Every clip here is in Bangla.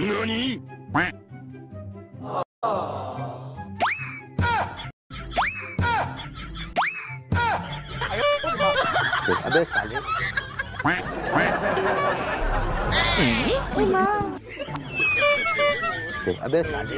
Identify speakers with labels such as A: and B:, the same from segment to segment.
A: 何
B: अबे साले अबे साले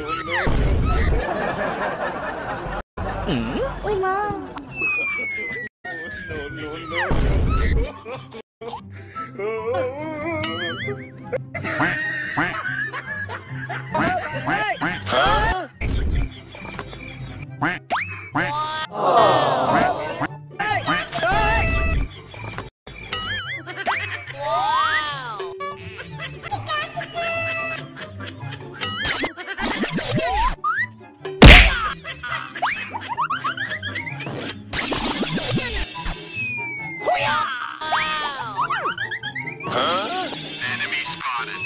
C: Enemy spotted.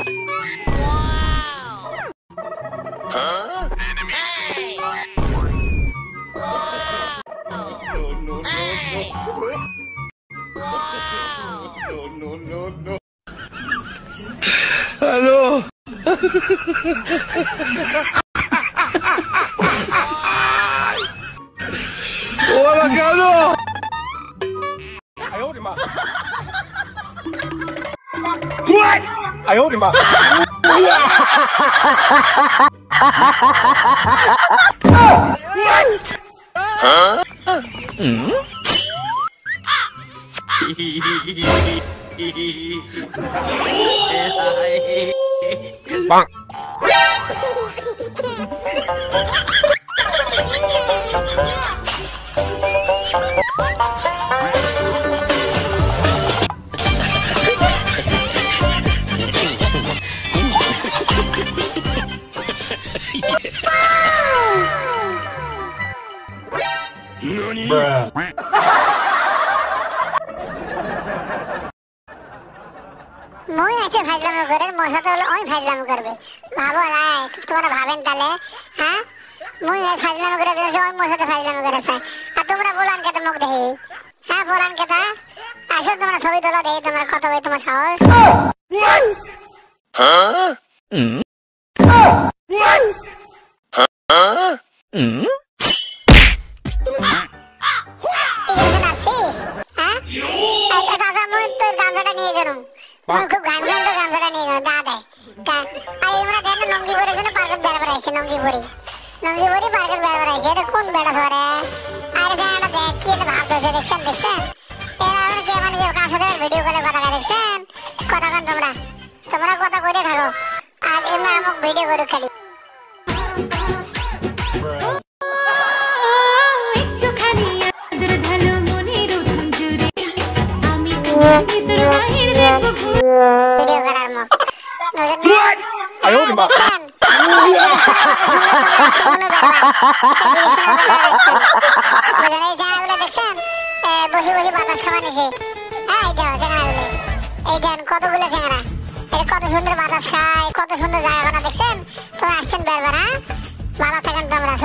C: Wow. Enemy. Hey. Wow.
A: No.
B: Hello Hola, Carlos.
A: 哎呦我的妈！
B: 哎呦我的妈！棒！
A: 何
D: মই আছে ফাজলামো করে মোর সাথে হলো ওই ফাজলামো করবে ভাবো না তোমরা ভাবেন তাহলে হ্যাঁ মই এই ফাজলামো করে দিয়েছে ওই মোর সাথে ফাজলামো করেছে আর তোমরা বলান কেটে মুখ দেখি হ্যাঁ বলান কেটে আসো তোমরা ছবি তোলা দেখি তোমরা কত ভাই তোমার সাহস
B: হ্যাঁ
D: খুব গাঞ্জন তো গাঞ্জটা নিয়ে গেল দাদা আর এমরা দেন লঙ্গি পরেছে না পার্কেট বের বেরাইছে লঙ্গি পরি পার্কেট বের বেরাইছে এটা কোন বেড়া ধরে আর এটা দেখ কি এটা ভাবতেছে দেখছেন এরা কে মানে কার সাথে ভিডিও কলে কথা দেখছেন কথা কোন তোমরা কথা কইতে থাকো আর এমরা আমাকে ভিডিও করে খালি
E: একটু খালি আদর ঢালো মনের রঞ্জুরে আমি ভিতর বাহির দেখব
D: ভিডিও করার মুখ
B: আয়ো রে মা
D: বসে বাতাস খাওয়া নিছে এই দেন কতগুলো চেংড়া কত সুন্দর বাতাস খায় কত সুন্দর জায়গা দেখছেন তো আসছেন বেরবার ভালো থাকেন তোমরা।